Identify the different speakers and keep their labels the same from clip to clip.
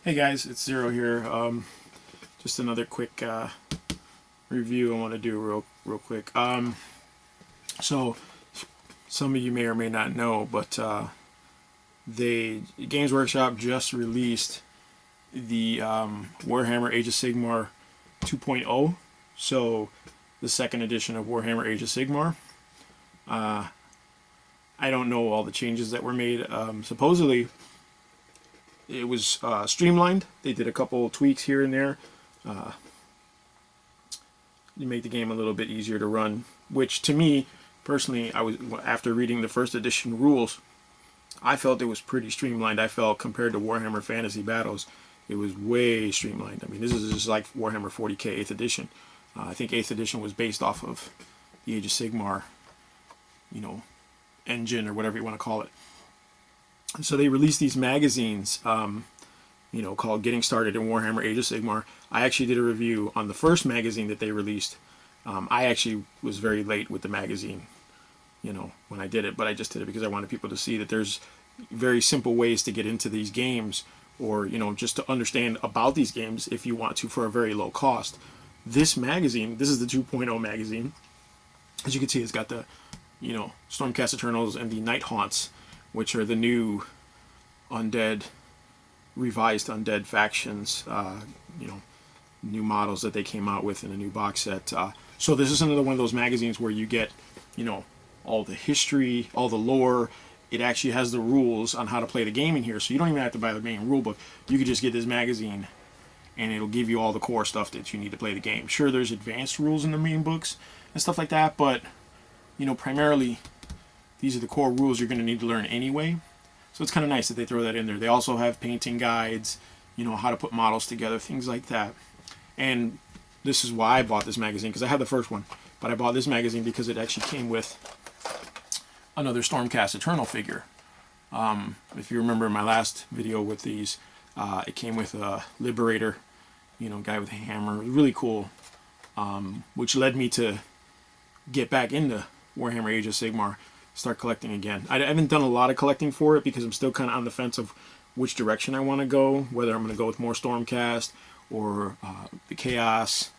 Speaker 1: Hey guys, it's Zero here. Just another quick review I want to do real quick. So some of you may or may not know, but Games Workshop just released the Warhammer Age of Sigmar 2.0. So the second edition of Warhammer Age of Sigmar. I don't know all the changes that were made. Supposedly it was streamlined. They did a couple tweaks here and there. You make the game a little bit easier to run, which to me personally, after reading the first edition rules, I felt it was pretty streamlined. I felt compared to Warhammer Fantasy Battles, it was way streamlined. I mean, this is just like Warhammer 40k 8th edition. I think 8th edition was based off of the Age of Sigmar, engine or whatever you want to call it. So they released these magazines, called Getting Started in Warhammer Age of Sigmar. I actually did a review on the first magazine that they released. I actually was very late with the magazine, when I did it, but I just did it because I wanted people to see that there's very simple ways to get into these games, or, just to understand about these games if you want to for a very low cost. This magazine, this is the 2.0 magazine. As you can see, it's got the, Stormcast Eternals and the Night Haunts, which are the new revised undead factions, new models that they came out with in a new box set. So this is another one of those magazines where you get, all the history, all the lore. It actually has the rules on how to play the game in here, so you don't even have to buy the main rule book. You could just get this magazine, and it'll give you all the core stuff that you need to play the game. Sure, there's advanced rules in the main books and stuff like that, but, primarily, these are the core rules you're going to need to learn anyway. So it's kind of nice that they throw that in there. They also have painting guides, how to put models together, things like that. And this is why I bought this magazine, because I had the first one, but I bought this magazine because it actually came with another Stormcast Eternal figure. If you remember my last video with these, it came with a Liberator, guy with a hammer. Really cool, which led me to get back into Warhammer Age of Sigmar, start collecting again. I haven't done a lot of collecting for it because I'm still kind of on the fence of which direction I want to go, whether I'm going to go with more Stormcast or the Chaos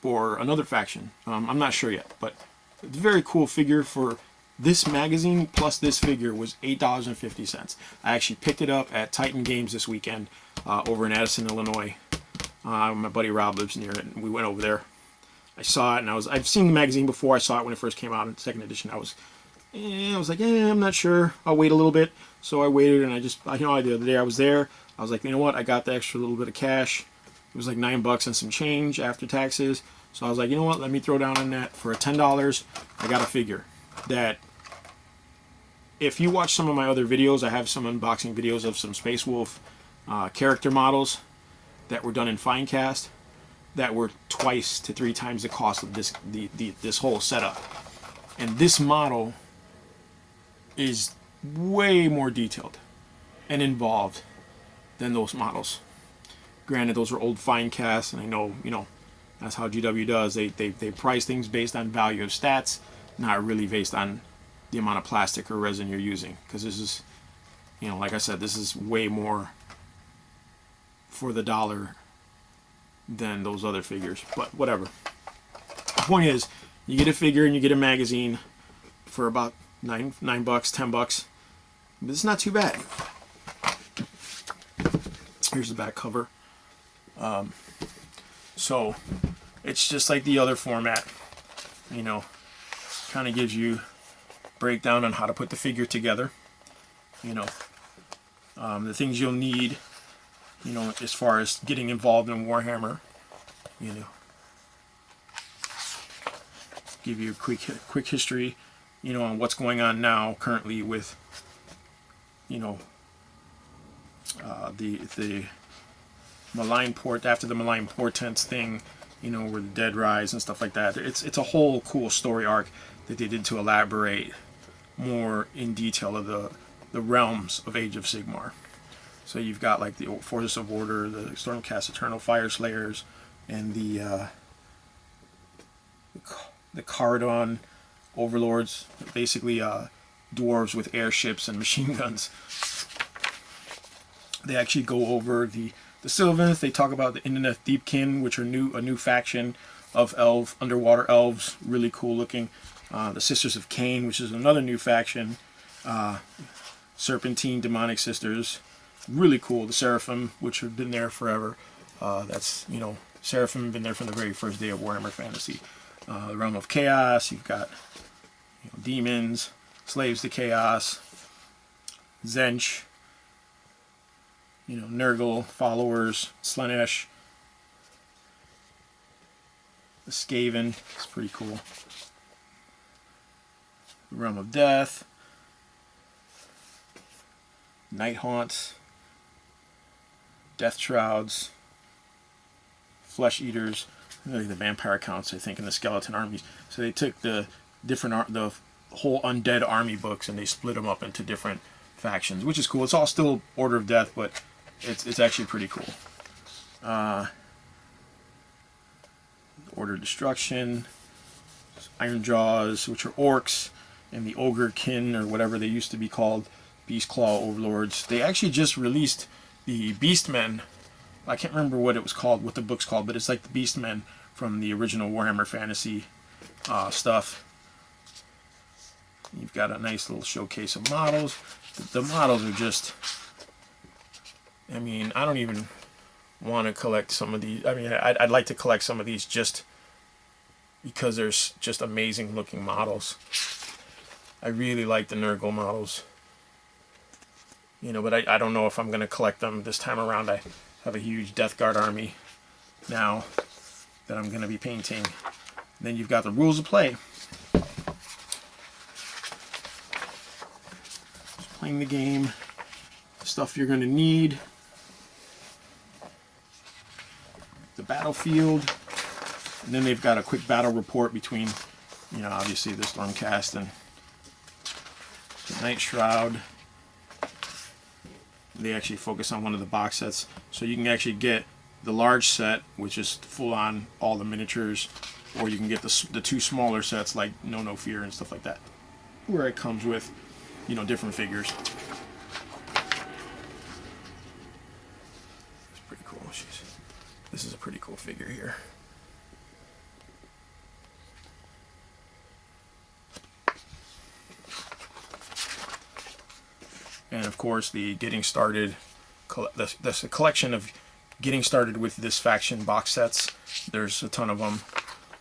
Speaker 1: or another faction. I'm not sure yet, but it's a very cool figure. For this magazine plus this figure was $8.50. I actually picked it up at Titan Games this weekend over in Addison, Illinois. My buddy Rob lives near it, and we went over there. I saw it, and I've seen the magazine before. I saw it when it first came out in second edition. I was like, I'm not sure. I'll wait a little bit. So I waited, and the other day I was there. I was like, you know what? I got the extra little bit of cash. It was like $9 and some change after taxes. So I was like, you know what? Let me throw down on that for $10. I got a figure that, if you watch some of my other videos, I have some unboxing videos of some Space Wolf character models that were done in Finecast that were 2 to 3 times the cost of this whole setup. And this model is way more detailed and involved than those models. Granted, those are old Finecast, and I know, that's how GW does. They price things based on value of stats, not really based on the amount of plastic or resin you're using. Because this is, like I said, this is way more for the dollar than those other figures. But whatever. The point is, you get a figure and you get a magazine for about $9, $10. But it's not too bad. Here's the back cover. So it's just like the other format, kind of gives you breakdown on how to put the figure together, the things you'll need, as far as getting involved in Warhammer, give you a quick history, on what's going on now currently with, the malign after the malign portents thing, where the dead rise and stuff like that. It's a whole cool story arc that they did to elaborate more in detail of the realms of Age of Sigmar. So you've got like the Forces of Order, the Stormcast Eternal Fire Slayers, and the Cardon Overlords, basically dwarves with airships and machine guns. They actually go over the Sylvans. They talk about the Indeneth Deepkin, which are a new faction of underwater elves, really cool looking. The Sisters of Cain, which is another new faction. Serpentine Demonic Sisters, really cool. The Seraphim, which have been there forever. That's, Seraphim have been there from the very first day of Warhammer Fantasy. The Realm of Chaos, you've got demons, slaves to chaos, Zench, Nurgle followers, Slaanesh, the Skaven, it's pretty cool. The Realm of Death, Night Haunts, Death Shrouds, Flesh Eaters, really the vampire counts, I think, in the skeleton armies. So they took the the whole undead army books and they split them up into different factions, which is cool. It's all still Order of Death, but it's actually pretty cool. Order of Destruction, Iron Jaws, which are orcs, and the Ogre Kin, or whatever they used to be called, Beast Claw Overlords. They actually just released the Beastmen. I can't remember what it was called, what the book's called, but it's like the Beastmen from the original Warhammer Fantasy stuff. You've got a nice little showcase of models. The models are just, I mean, I don't even want to collect some of these. I mean, I'd like to collect some of these just because there's just amazing looking models. I really like the Nurgle models. But I don't know if I'm going to collect them this time around. I have a huge Death Guard army now that I'm going to be painting. Then you've got the rules of play. Just playing the game, stuff you're going to need, the battlefield, and then they've got a quick battle report between, obviously the Stormcast and the Night Shroud. They actually focus on one of the box sets, so you can actually get the large set, which is full on all the miniatures, or you can get the two smaller sets like No Fear and stuff like that, where it comes with different figures. It's pretty cool. This is a pretty cool figure here. And of course, the getting started, that's a collection of getting started with this faction box sets. There's a ton of them,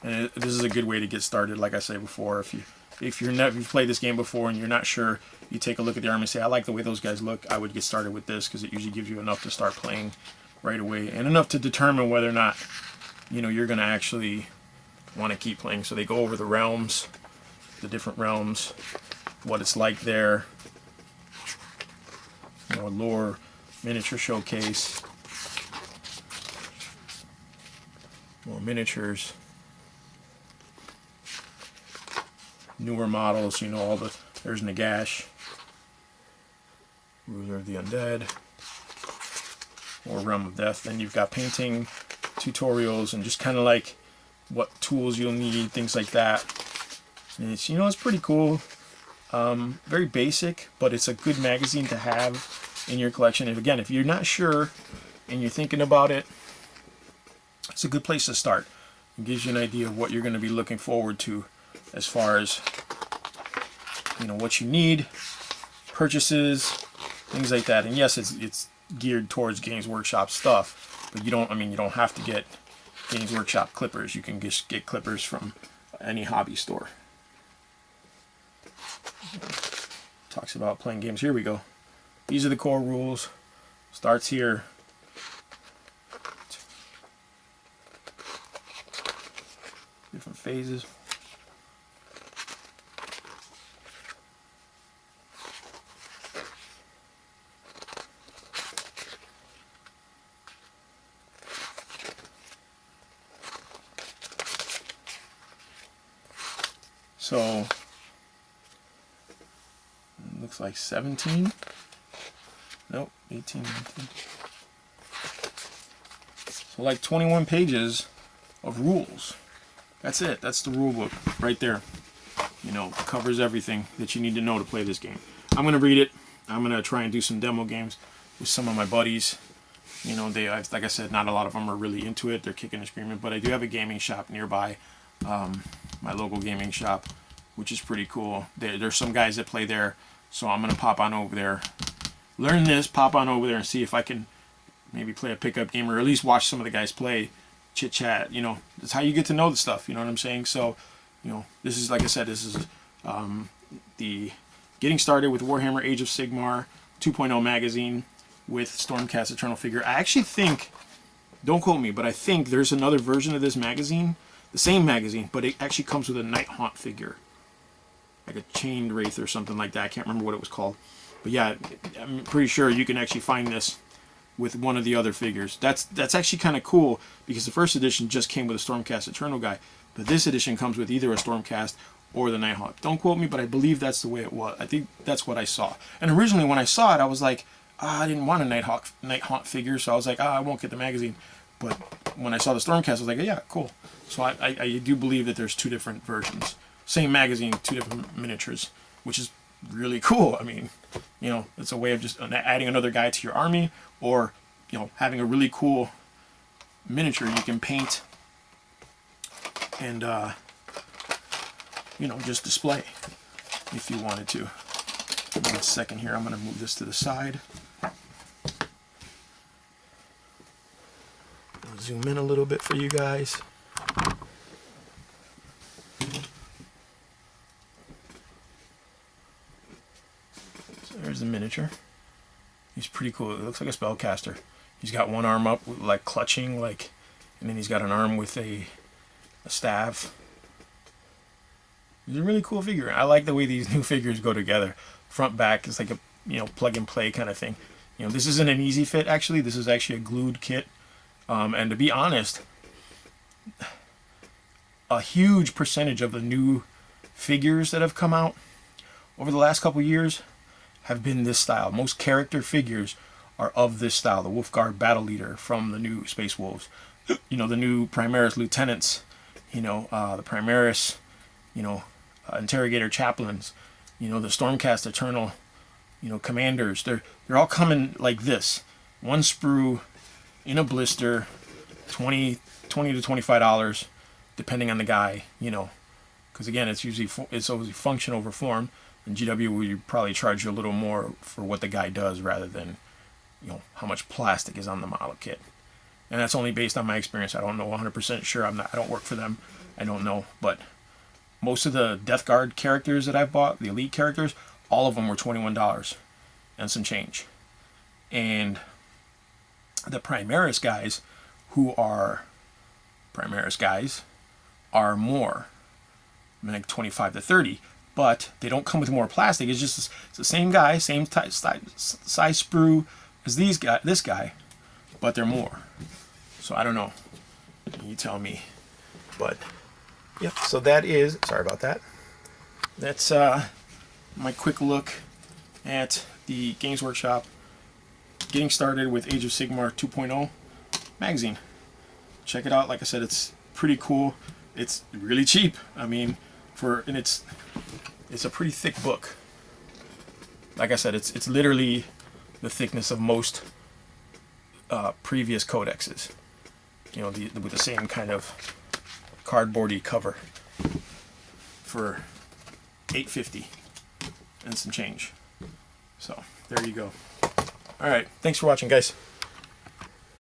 Speaker 1: and this is a good way to get started. Like I said before, if you've played this game before and you're not sure, you take a look at the army and say, I like the way those guys look. I would get started with this because it usually gives you enough to start playing right away, and enough to determine whether or not you're going to actually want to keep playing. So they go over the realms, the different realms, what it's like there. Lore, miniature showcase, more miniatures, newer models. There's Nagash, Ruler of the Undead, or Realm of Death. Then you've got painting tutorials and just kind of like what tools you'll need, things like that. And it's it's pretty cool. Very basic, but it's a good magazine to have in your collection. If you're not sure and you're thinking about it, it's a good place to start. It gives you an idea of what you're going to be looking forward to as far as what you need, purchases, things like that. And yes, it's geared towards Games Workshop stuff, but you don't have to get Games Workshop clippers. You can just get clippers from any hobby store. Talks about playing games. Here we go. These are the core rules. Starts here. Different phases. So looks like 17. Nope, 18, 19. So like 21 pages of rules. That's it. That's the rule book right there. Covers everything that you need to know to play this game. I'm going to read it. I'm going to try and do some demo games. with some of my buddies. You know, like I said, not a lot of them are really into it. They're kicking and screaming. But I do have a gaming shop nearby, my local gaming shop, which is pretty cool. There's some guys that play there, so I'm gonna pop on over there, learn this, pop on over there, and see if I can maybe play a pickup game, or at least watch some of the guys play, chit chat. You know, that's how you get to know the stuff. You know what I'm saying? So, you know, this is, like I said, this is the getting started with Warhammer Age of Sigmar 2.0 magazine with Stormcast Eternal figure. I actually think, don't quote me, but I think there's another version of this magazine, the same magazine, but it actually comes with a Nighthaunt figure, like a chained wraith or something like that. I can't remember what it was called, but yeah, I'm pretty sure you can actually find this with one of the other figures. That's actually kind of cool, because the first edition just came with a Stormcast Eternal guy, but this edition comes with either a Stormcast or the Nighthaunt. Don't quote me, but I believe that's the way it was. I think that's what I saw. And originally when I saw it, I was like, I didn't want a Nighthaunt figure, so I was like, I won't get the magazine. But when I saw the Stormcast, I was like, yeah, cool. So I do believe that there's 2 different versions. Same magazine, 2 different miniatures, which is really cool. I mean, you know, it's a way of just adding another guy to your army, or, you know, having a really cool miniature you can paint and, you know, just display if you wanted to. Give me a second here. I'm going to move this to the side. I'll zoom in a little bit for you guys. So there's the miniature. He's pretty cool. It looks like a spellcaster. He's got one arm up, like clutching, like, and then he's got an arm with a staff. He's a really cool figure. I like the way these new figures go together. Front, back, it's like a, you know, plug and play kind of thing. You know, this isn't an easy fit, actually. This is actually a glued kit. And to be honest, a huge percentage of the new figures that have come out over the last couple years have been this style. Most character figures are of this style. The Wolfguard Battle Leader from the new Space Wolves. You know, the new Primaris Lieutenants. You know, the Primaris, you know, Interrogator Chaplains. You know, the Stormcast Eternal, you know, Commanders. They're all coming like this. One sprue in a blister, $20 to $25, depending on the guy, you know. Because again, it's always function over form. And GW will probably charge you a little more for what the guy does rather than, you know, how much plastic is on the model kit. And that's only based on my experience. I don't know 100% sure. I don't work for them. I don't know, but most of the Death Guard characters that I've bought, the elite characters, all of them were $21 and some change. And the Primaris guys, who are Primaris guys, are more, like 25 to 30. But they don't come with more plastic. It's just it's the same guy, same size sprue as this guy, but they're more. So I don't know. You tell me. But yeah, so that is, sorry about that. That's my quick look at the Games Workshop getting started with Age of Sigmar 2.0 magazine. Check it out. Like I said, it's pretty cool. It's really cheap. I mean, and it's a pretty thick book. Like I said, it's literally the thickness of most previous codexes. You know, with the same kind of cardboardy cover for $8.50 and some change. So there you go. All right, thanks for watching, guys.